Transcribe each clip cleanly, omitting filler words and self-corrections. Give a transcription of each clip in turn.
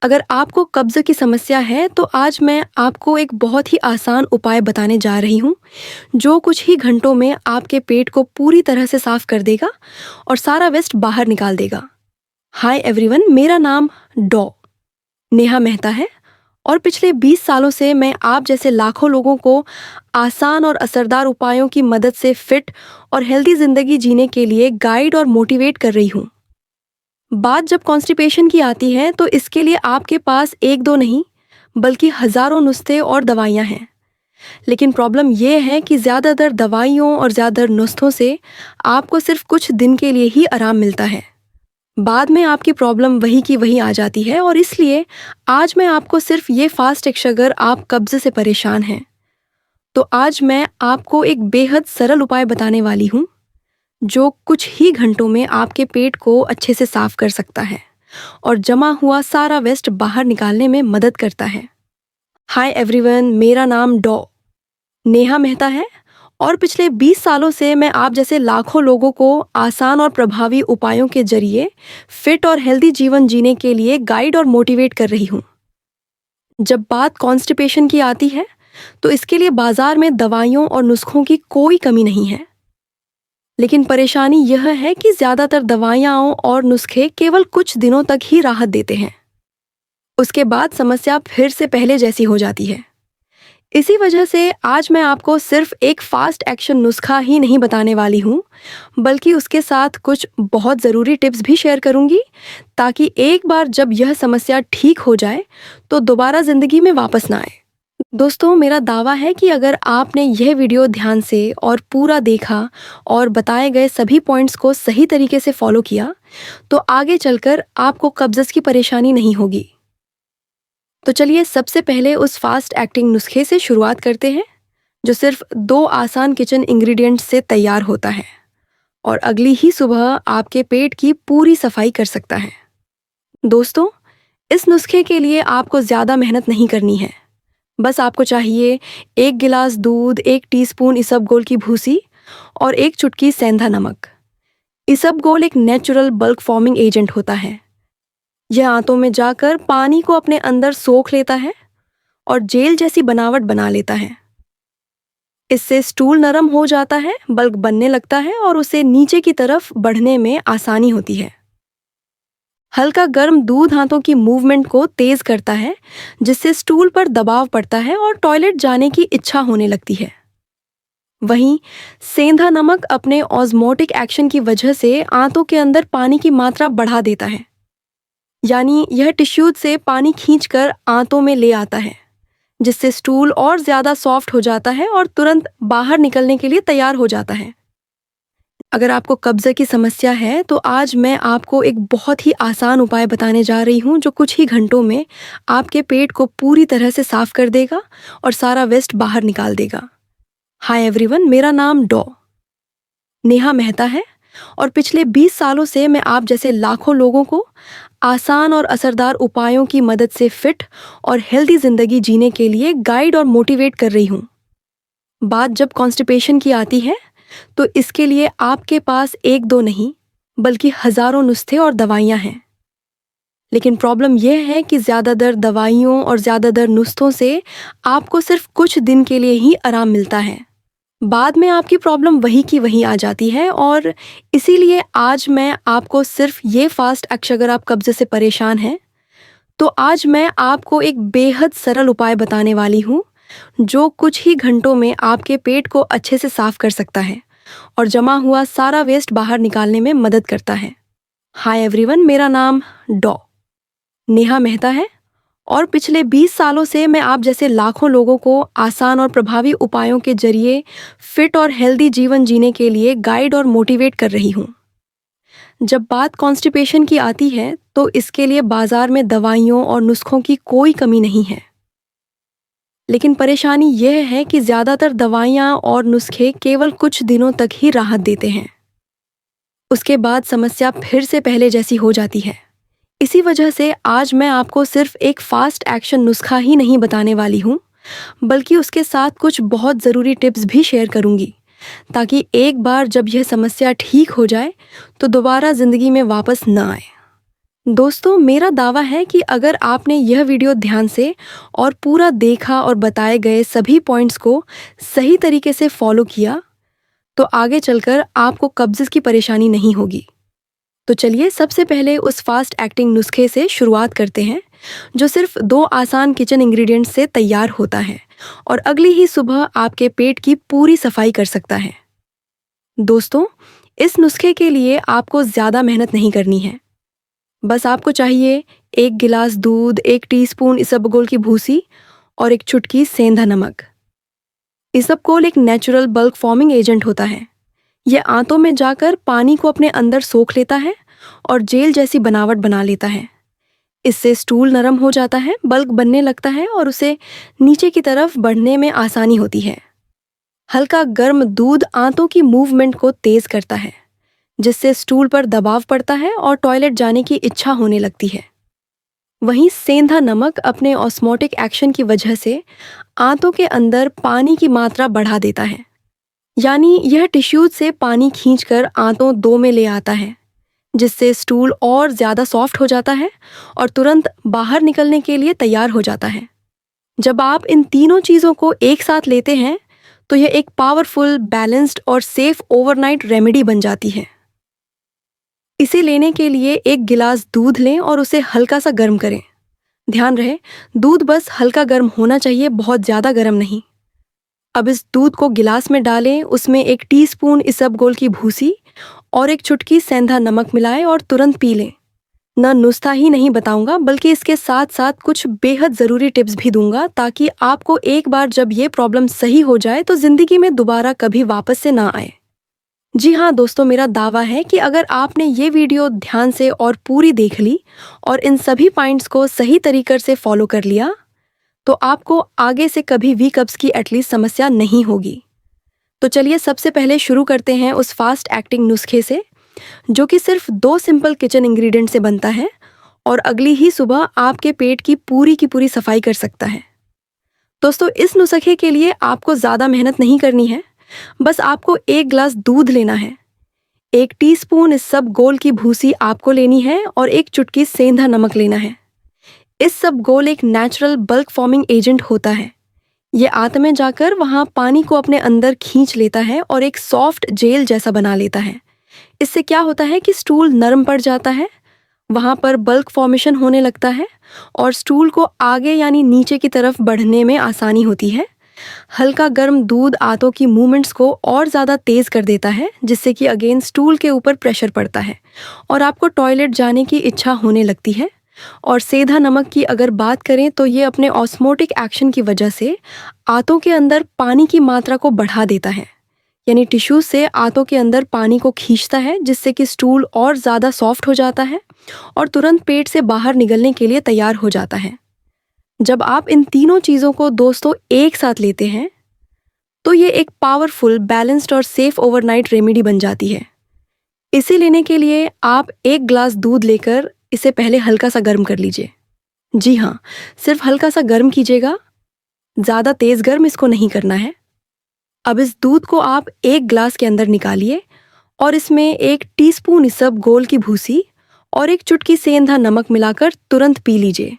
अगर आपको कब्ज़ की समस्या है तो आज मैं आपको एक बहुत ही आसान उपाय बताने जा रही हूँ, जो कुछ ही घंटों में आपके पेट को पूरी तरह से साफ़ कर देगा और सारा वेस्ट बाहर निकाल देगा। हाय एवरीवन, मेरा नाम डॉ नेहा मेहता है और पिछले 20 सालों से मैं आप जैसे लाखों लोगों को आसान और असरदार उपायों की मदद से फिट और हेल्दी ज़िंदगी जीने के लिए गाइड और मोटिवेट कर रही हूँ। बात जब कॉन्स्टिपेशन की आती है तो इसके लिए आपके पास एक दो नहीं बल्कि हजारों नुस्खे और दवाइयाँ हैं। लेकिन प्रॉब्लम यह है कि ज़्यादातर दवाइयों और ज़्यादातर नुस्खों से आपको सिर्फ कुछ दिन के लिए ही आराम मिलता है। बाद में आपकी प्रॉब्लम वही की वही आ जाती है और इसलिए आज मैं आपको सिर्फ ये फास्ट टिप्स, अगर आप कब्ज़ से परेशान हैं तो आज मैं आपको एक बेहद सरल उपाय बताने वाली हूँ, जो कुछ ही घंटों में आपके पेट को अच्छे से साफ कर सकता है और जमा हुआ सारा वेस्ट बाहर निकालने में मदद करता है। हाय एवरीवन, मेरा नाम डॉ नेहा मेहता है और पिछले 20 सालों से मैं आप जैसे लाखों लोगों को आसान और प्रभावी उपायों के जरिए फिट और हेल्दी जीवन जीने के लिए गाइड और मोटिवेट कर रही हूँ। जब बात कॉन्स्टिपेशन की आती है तो इसके लिए बाजार में दवाइयों और नुस्खों की कोई कमी नहीं है। लेकिन परेशानी यह है कि ज़्यादातर दवाइयाँ और नुस्खे केवल कुछ दिनों तक ही राहत देते हैं। उसके बाद समस्या फिर से पहले जैसी हो जाती है। इसी वजह से आज मैं आपको सिर्फ एक फास्ट एक्शन नुस्खा ही नहीं बताने वाली हूँ, बल्कि उसके साथ कुछ बहुत ज़रूरी टिप्स भी शेयर करूँगी, ताकि एक बार जब यह समस्या ठीक हो जाए तो दोबारा ज़िंदगी में वापस ना आए। दोस्तों, मेरा दावा है कि अगर आपने यह वीडियो ध्यान से और पूरा देखा और बताए गए सभी पॉइंट्स को सही तरीके से फॉलो किया तो आगे चलकर आपको कब्ज़ की परेशानी नहीं होगी। तो चलिए सबसे पहले उस फास्ट एक्टिंग नुस्खे से शुरुआत करते हैं, जो सिर्फ 2 आसान किचन इंग्रेडिएंट्स से तैयार होता है और अगली ही सुबह आपके पेट की पूरी सफाई कर सकता है। दोस्तों, इस नुस्खे के लिए आपको ज़्यादा मेहनत नहीं करनी है। बस आपको चाहिए 1 गिलास दूध, 1 टीस्पून इसबगोल की भूसी और 1 चुटकी सेंधा नमक। इसबगोल एक नेचुरल बल्क फॉर्मिंग एजेंट होता है। यह आंतों में जाकर पानी को अपने अंदर सोख लेता है और जेल जैसी बनावट बना लेता है। इससे स्टूल नरम हो जाता है, बल्क बनने लगता है और उसे नीचे की तरफ बढ़ने में आसानी होती है। हल्का गर्म दूध हाथों की मूवमेंट को तेज करता है, जिससे स्टूल पर दबाव पड़ता है और टॉयलेट जाने की इच्छा होने लगती है। वहीं सेंधा नमक अपने ऑस्मोटिक एक्शन की वजह से आंतों के अंदर पानी की मात्रा बढ़ा देता है, यानी यह टिश्यूज से पानी खींचकर आंतों में ले आता है, जिससे स्टूल और ज़्यादा सॉफ्ट हो जाता है और तुरंत बाहर निकलने के लिए तैयार हो जाता है। अगर आपको कब्ज़ की समस्या है तो आज मैं आपको एक बहुत ही आसान उपाय बताने जा रही हूँ, जो कुछ ही घंटों में आपके पेट को पूरी तरह से साफ कर देगा और सारा वेस्ट बाहर निकाल देगा। हाय एवरीवन, मेरा नाम डॉ नेहा मेहता है और पिछले 20 सालों से मैं आप जैसे लाखों लोगों को आसान और असरदार उपायों की मदद से फिट और हेल्दी ज़िंदगी जीने के लिए गाइड और मोटिवेट कर रही हूँ। बात जब कॉन्स्टिपेशन की आती है तो इसके लिए आपके पास एक दो नहीं बल्कि हजारों नुस्खे और दवाइयाँ हैं। लेकिन प्रॉब्लम यह है कि ज़्यादातर दवाइयों और ज़्यादातर नुस्खों से आपको सिर्फ कुछ दिन के लिए ही आराम मिलता है। बाद में आपकी प्रॉब्लम वही की वही आ जाती है और इसीलिए आज मैं आपको सिर्फ ये फास्ट एक्शन, अगर आप कब्ज़ से परेशान हैं तो आज मैं आपको एक बेहद सरल उपाय बताने वाली हूँ, जो कुछ ही घंटों में आपके पेट को अच्छे से साफ कर सकता है और जमा हुआ सारा वेस्ट बाहर निकालने में मदद करता है। हाय एवरीवन, मेरा नाम डॉ नेहा मेहता है और पिछले 20 सालों से मैं आप जैसे लाखों लोगों को आसान और प्रभावी उपायों के जरिए फिट और हेल्दी जीवन जीने के लिए गाइड और मोटिवेट कर रही हूँ। जब बात कॉन्स्टिपेशन की आती है तो इसके लिए बाजार में दवाइयों और नुस्खों की कोई कमी नहीं है। लेकिन परेशानी यह है कि ज़्यादातर दवाइयाँ और नुस्खे केवल कुछ दिनों तक ही राहत देते हैं। उसके बाद समस्या फिर से पहले जैसी हो जाती है। इसी वजह से आज मैं आपको सिर्फ एक फास्ट एक्शन नुस्खा ही नहीं बताने वाली हूँ, बल्कि उसके साथ कुछ बहुत ज़रूरी टिप्स भी शेयर करूँगी, ताकि एक बार जब यह समस्या ठीक हो जाए तो दोबारा ज़िंदगी में वापस न आए। दोस्तों, मेरा दावा है कि अगर आपने यह वीडियो ध्यान से और पूरा देखा और बताए गए सभी पॉइंट्स को सही तरीके से फॉलो किया, तो आगे चलकर आपको कब्ज़ की परेशानी नहीं होगी। तो चलिए सबसे पहले उस फास्ट एक्टिंग नुस्खे से शुरुआत करते हैं, जो सिर्फ 2 आसान किचन इंग्रेडिएंट्स से तैयार होता है और अगली ही सुबह आपके पेट की पूरी सफाई कर सकता है। दोस्तों, इस नुस्खे के लिए आपको ज़्यादा मेहनत नहीं करनी है। बस आपको चाहिए 1 गिलास दूध, 1 टीस्पून इसबगोल की भूसी और 1 चुटकी सेंधा नमक। इसबगोल एक नेचुरल बल्क फॉर्मिंग एजेंट होता है। यह आंतों में जाकर पानी को अपने अंदर सोख लेता है और जेल जैसी बनावट बना लेता है। इससे स्टूल नरम हो जाता है, बल्क बनने लगता है और उसे नीचे की तरफ बढ़ने में आसानी होती है। हल्का गर्म दूध आंतों की मूवमेंट को तेज करता है, जिससे स्टूल पर दबाव पड़ता है और टॉयलेट जाने की इच्छा होने लगती है। वहीं सेंधा नमक अपने ऑस्मोटिक एक्शन की वजह से आंतों के अंदर पानी की मात्रा बढ़ा देता है, यानी यह टिश्यूज से पानी खींचकर आंतों 2 में ले आता है, जिससे स्टूल और ज़्यादा सॉफ्ट हो जाता है और तुरंत बाहर निकलने के लिए तैयार हो जाता है। जब आप इन तीनों चीज़ों को एक साथ लेते हैं, तो यह एक पावरफुल, बैलेंस्ड और सेफ ओवरनाइट रेमेडी बन जाती है। इसे लेने के लिए 1 गिलास दूध लें और उसे हल्का सा गर्म करें। ध्यान रहे, दूध बस हल्का गर्म होना चाहिए, बहुत ज़्यादा गर्म नहीं। अब इस दूध को गिलास में डालें, उसमें 1 टीस्पून इसबगोल की भूसी और 1 चुटकी सेंधा नमक मिलाएं और तुरंत पी लें। न नुस्खा ही नहीं बताऊंगा, बल्कि इसके साथ साथ कुछ बेहद ज़रूरी टिप्स भी दूंगा, ताकि आपको एक बार जब ये प्रॉब्लम सही हो जाए तो ज़िंदगी में दोबारा कभी वापस से ना आए। जी हाँ दोस्तों, मेरा दावा है कि अगर आपने ये वीडियो ध्यान से और पूरी देख ली और इन सभी पॉइंट्स को सही तरीके से फॉलो कर लिया, तो आपको आगे से कभी भी कब्ज़ की एटलीस्ट समस्या नहीं होगी। तो चलिए सबसे पहले शुरू करते हैं उस फास्ट एक्टिंग नुस्खे से, जो कि सिर्फ 2 सिंपल किचन इंग्रेडिएंट से बनता है और अगली ही सुबह आपके पेट की पूरी सफाई कर सकता है। दोस्तों, इस नुस्खे के लिए आपको ज़्यादा मेहनत नहीं करनी है। बस आपको 1 गिलास दूध लेना है, 1 टीस्पून इसबगोल की भूसी आपको लेनी है और 1 चुटकी सेंधा नमक लेना है। इसबगोल एक नेचुरल बल्क फॉर्मिंग एजेंट होता है। ये आंत में जाकर वहाँ पानी को अपने अंदर खींच लेता है और एक सॉफ्ट जेल जैसा बना लेता है। इससे क्या होता है कि स्टूल नरम पड़ जाता है, वहाँ पर बल्क फॉर्मेशन होने लगता है और स्टूल को आगे यानी नीचे की तरफ बढ़ने में आसानी होती है। हल्का गर्म दूध आंतों की मूवमेंट्स को और ज़्यादा तेज़ कर देता है, जिससे कि अगेन स्टूल के ऊपर प्रेशर पड़ता है और आपको टॉयलेट जाने की इच्छा होने लगती है। और सेंधा नमक की अगर बात करें तो ये अपने ऑस्मोटिक एक्शन की वजह से आंतों के अंदर पानी की मात्रा को बढ़ा देता है, यानी टिश्यू से आंतों के अंदर पानी को खींचता है, जिससे कि स्टूल और ज़्यादा सॉफ्ट हो जाता है और तुरंत पेट से बाहर निकलने के लिए तैयार हो जाता है। जब आप इन तीनों चीज़ों को दोस्तों एक साथ लेते हैं, तो ये एक पावरफुल, बैलेंस्ड और सेफ ओवरनाइट रेमेडी बन जाती है। इसे लेने के लिए आप 1 गिलास दूध लेकर इसे पहले हल्का सा गर्म कर लीजिए। जी हाँ, सिर्फ हल्का सा गर्म कीजिएगा, ज़्यादा तेज़ गर्म इसको नहीं करना है। अब इस दूध को आप 1 गिलास के अंदर निकालिए और इसमें 1 टीस्पून इसबगोल की भूसी और 1 चुटकी सेंधा नमक मिलाकर तुरंत पी लीजिए।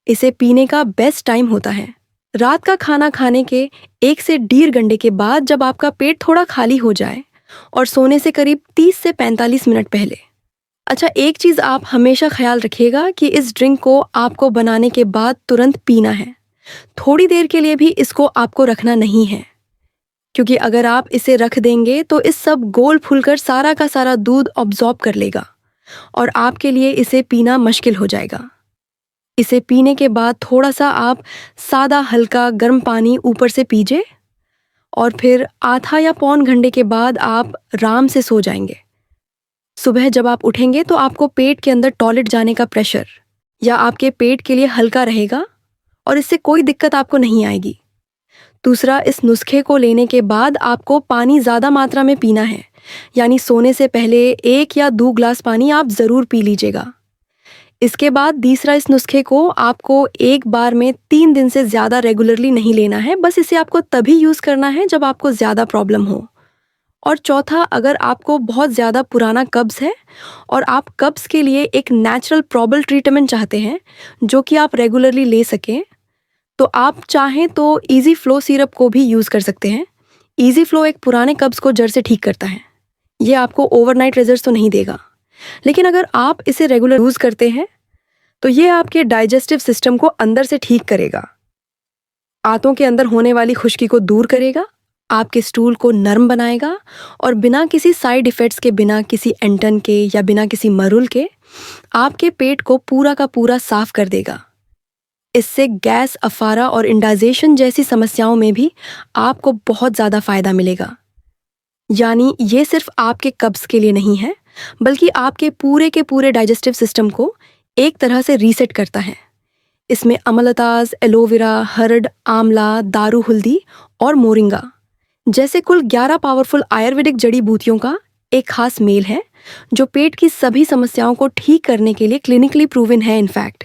इसे पीने का बेस्ट टाइम होता है रात का खाना खाने के 1 से 1.5 घंटे के बाद, जब आपका पेट थोड़ा खाली हो जाए और सोने से करीब 30 से 45 मिनट पहले। अच्छा, एक चीज़ आप हमेशा ख्याल रखिएगा कि इस ड्रिंक को आपको बनाने के बाद तुरंत पीना है। थोड़ी देर के लिए भी इसको आपको रखना नहीं है, क्योंकि अगर आप इसे रख देंगे तो इस सब गोल फूलकर सारा का सारा दूध ऑब्जॉर्ब कर लेगा और आपके लिए इसे पीना मुश्किल हो जाएगा। इसे पीने के बाद थोड़ा सा आप सादा हल्का गर्म पानी ऊपर से पीजिए और फिर आधा या पौन घंटे के बाद आप आराम से सो जाएंगे। सुबह जब आप उठेंगे तो आपको पेट के अंदर टॉयलेट जाने का प्रेशर या आपके पेट के लिए हल्का रहेगा और इससे कोई दिक्कत आपको नहीं आएगी। दूसरा, इस नुस्खे को लेने के बाद आपको पानी ज़्यादा मात्रा में पीना है, यानी सोने से पहले 1 या 2 गिलास पानी आप ज़रूर पी लीजिएगा। इसके बाद तीसरा, इस नुस्खे को आपको एक बार में 3 दिन से ज़्यादा रेगुलरली नहीं लेना है। बस इसे आपको तभी यूज़ करना है जब आपको ज़्यादा प्रॉब्लम हो और चौथा, अगर आपको बहुत ज़्यादा पुराना कब्ज़ है और आप कब्ज़ के लिए एक नेचुरल प्रॉबल ट्रीटमेंट चाहते हैं जो कि आप रेगुलरली ले सकें, तो आप चाहें तो ईज़ी फ्लो सिरप को भी यूज़ कर सकते हैं। ईज़ी फ्लो एक पुराने कब्ज़ को जड़ से ठीक करता है। ये आपको ओवरनाइट रिजल्ट्स तो नहीं देगा, लेकिन अगर आप इसे रेगुलर यूज़ करते हैं तो ये आपके डाइजेस्टिव सिस्टम को अंदर से ठीक करेगा, आंतों के अंदर होने वाली खुश्की को दूर करेगा, आपके स्टूल को नरम बनाएगा और बिना किसी साइड इफ़ेक्ट्स के, बिना किसी एंटन के या बिना किसी मरुल के आपके पेट को पूरा का पूरा साफ कर देगा। इससे गैस, अफारा और इंडाइजेशन जैसी समस्याओं में भी आपको बहुत ज़्यादा फ़ायदा मिलेगा। यानी ये सिर्फ आपके कब्ज़ के लिए नहीं है, बल्कि आपके पूरे के पूरे डाइजेस्टिव सिस्टम को एक तरह से रीसेट करता है। इसमें अमलताज, एलोवेरा, हर्ड, आंवला, दारू हल्दी और मोरिंगा जैसे कुल 11 पावरफुल आयुर्वेदिक जड़ी बूटियों का एक खास मेल है जो पेट की सभी समस्याओं को ठीक करने के लिए क्लिनिकली प्रूवन है। इनफैक्ट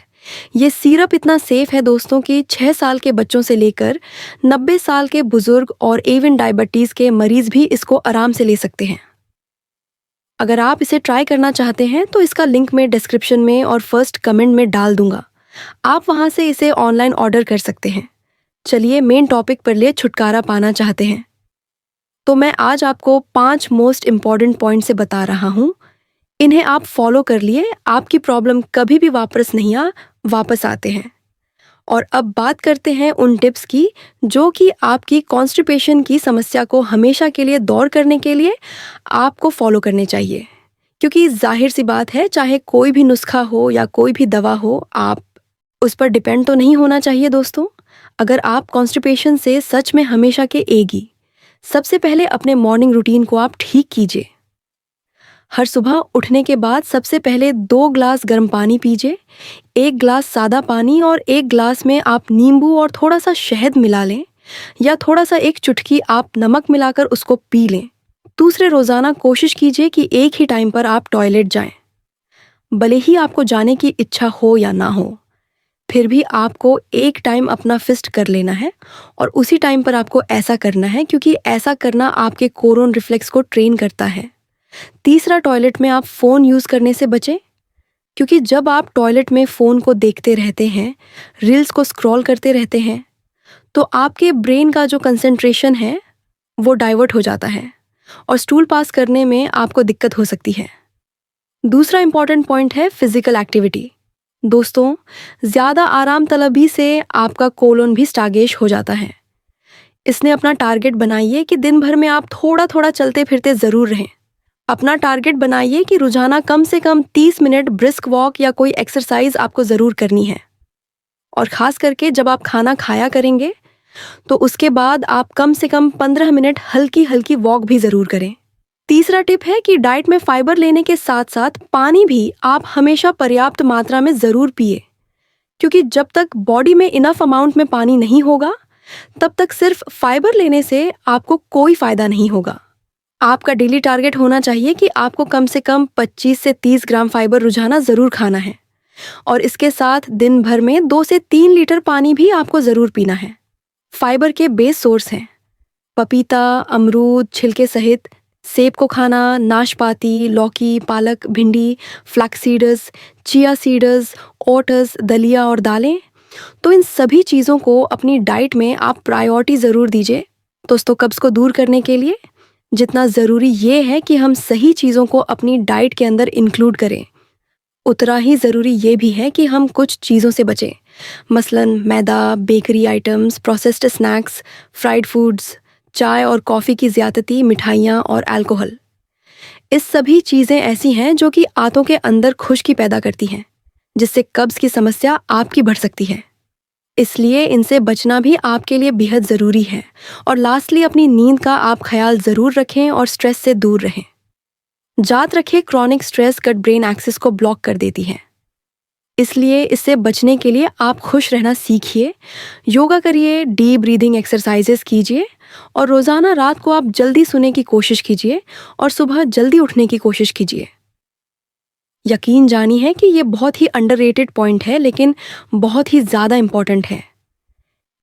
ये सिरप इतना सेफ है दोस्तों कि 6 साल के बच्चों से लेकर 90 साल के बुजुर्ग और इवन डायबिटीज़ के मरीज भी इसको आराम से ले सकते हैं। अगर आप इसे ट्राई करना चाहते हैं तो इसका लिंक मैं डिस्क्रिप्शन में और फर्स्ट कमेंट में डाल दूंगा, आप वहां से इसे ऑनलाइन ऑर्डर कर सकते हैं। चलिए मेन टॉपिक पर लिए छुटकारा पाना चाहते हैं तो मैं आज आपको 5 मोस्ट इम्पॉर्टेंट पॉइंट से बता रहा हूँ। इन्हें आप फॉलो कर लिए, आपकी प्रॉब्लम कभी भी वापस आते हैं। और अब बात करते हैं उन टिप्स की जो कि आपकी कॉन्स्टिपेशन की समस्या को हमेशा के लिए दूर करने के लिए आपको फॉलो करने चाहिए। क्योंकि जाहिर सी बात है, चाहे कोई भी नुस्खा हो या कोई भी दवा हो, आप उस पर डिपेंड तो नहीं होना चाहिए दोस्तों। अगर आप कॉन्स्टिपेशन से सच में हमेशा के एगी, सबसे पहले अपने मॉर्निंग रूटीन को आप ठीक कीजिए। हर सुबह उठने के बाद सबसे पहले 2 ग्लास गर्म पानी पीजिए। 1 ग्लास सादा पानी और 1 ग्लास में आप नींबू और थोड़ा सा शहद मिला लें, या थोड़ा सा 1 चुटकी आप नमक मिलाकर उसको पी लें। दूसरे, रोज़ाना कोशिश कीजिए कि एक ही टाइम पर आप टॉयलेट जाएं। भले ही आपको जाने की इच्छा हो या ना हो, फिर भी आपको एक टाइम अपना फिस्ट कर लेना है और उसी टाइम पर आपको ऐसा करना है, क्योंकि ऐसा करना आपके कोरोन रिफ्लेक्स को ट्रेन करता है। तीसरा, टॉयलेट में आप फ़ोन यूज़ करने से बचें, क्योंकि जब आप टॉयलेट में फ़ोन को देखते रहते हैं, रील्स को स्क्रॉल करते रहते हैं, तो आपके ब्रेन का जो कंसंट्रेशन है वो डाइवर्ट हो जाता है और स्टूल पास करने में आपको दिक्कत हो सकती है। दूसरा इंपॉर्टेंट पॉइंट है फिजिकल एक्टिविटी। दोस्तों, ज़्यादा आराम तलबी से आपका कोलोन भी स्टागेश हो जाता है। इसने अपना टारगेट बनाइए कि दिन भर में आप थोड़ा थोड़ा चलते फिरते ज़रूर रहें। अपना टारगेट बनाइए कि रोजाना कम से कम 30 मिनट ब्रिस्क वॉक या कोई एक्सरसाइज आपको ज़रूर करनी है। और ख़ास करके जब आप खाना खाया करेंगे तो उसके बाद आप कम से कम 15 मिनट हल्की हल्की वॉक भी ज़रूर करें। तीसरा टिप है कि डाइट में फाइबर लेने के साथ साथ पानी भी आप हमेशा पर्याप्त मात्रा में ज़रूर पिए, क्योंकि जब तक बॉडी में इनफ अमाउंट में पानी नहीं होगा तब तक सिर्फ फाइबर लेने से आपको कोई फ़ायदा नहीं होगा। आपका डेली टारगेट होना चाहिए कि आपको कम से कम 25 से 30 ग्राम फाइबर रोजाना ज़रूर खाना है, और इसके साथ दिन भर में 2 से 3 लीटर पानी भी आपको ज़रूर पीना है। फाइबर के बेस सोर्स हैं पपीता, अमरूद छिलके सहित, सेब को खाना, नाशपाती, लौकी, पालक, भिंडी, फ्लैक्सीड्स, चिया सीड्स, ओट्स, दलिया और दालें। तो इन सभी चीज़ों को अपनी डाइट में आप प्रायोरिटी ज़रूर दीजिए। दोस्तों, कब्ज़ को दूर करने के लिए जितना ज़रूरी ये है कि हम सही चीज़ों को अपनी डाइट के अंदर इंक्लूड करें, उतना ही ज़रूरी ये भी है कि हम कुछ चीज़ों से बचें, मसलन मैदा, bakery items, processed snacks, fried foods, चाय और कॉफ़ी की ज़्यादती, मिठाइयाँ और अल्कोहल। इस सभी चीज़ें ऐसी हैं जो कि आंतों के अंदर खुश्की पैदा करती हैं, जिससे कब्ज़ की समस्या आपकी बढ़ सकती है। इसलिए इनसे बचना भी आपके लिए बेहद ज़रूरी है। और लास्टली, अपनी नींद का आप ख्याल ज़रूर रखें और स्ट्रेस से दूर रहें। याद रखें, chronic stress gut brain axis को ब्लॉक कर देती है, इसलिए इससे बचने के लिए आप खुश रहना सीखिए। योगा करिए, डीप ब्रीदिंग एक्सरसाइजेस कीजिए और रोज़ाना रात को आप जल्दी सोने की कोशिश कीजिए और सुबह जल्दी उठने की कोशिश कीजिए। यकीन जानी है कि ये बहुत ही अंडररेटेड पॉइंट है, लेकिन बहुत ही ज़्यादा इम्पॉर्टेंट है,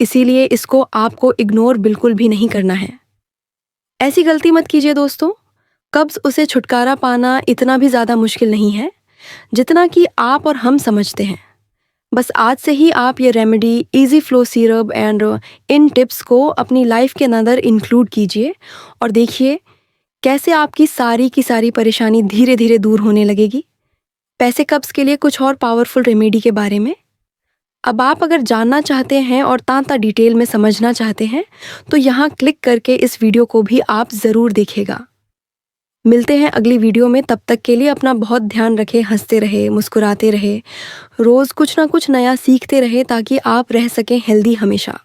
इसीलिए इसको आपको इग्नोर बिल्कुल भी नहीं करना है। ऐसी गलती मत कीजिए दोस्तों। कब्ज़ उसे छुटकारा पाना इतना भी ज़्यादा मुश्किल नहीं है, जितना कि आप और हम समझते हैं। बस आज से ही आप ये remedy, easy flow syrup and in tips को अपनी लाइफ के अंदर इंक्लूड कीजिए और देखिए कैसे आपकी सारी की सारी परेशानी धीरे-धीरे दूर होने लगेगी। पैसे कब्ज़ के लिए कुछ और पावरफुल रेमेडी के बारे में अब आप अगर जानना चाहते हैं और तांता डिटेल में समझना चाहते हैं, तो यहाँ क्लिक करके इस वीडियो को भी आप ज़रूर देखिएगा। मिलते हैं अगली वीडियो में, तब तक के लिए अपना बहुत ध्यान रखें, हंसते रहे, मुस्कुराते रहे, रोज़ कुछ ना कुछ नया सीखते रहे ताकि आप रह सकें हेल्दी हमेशा।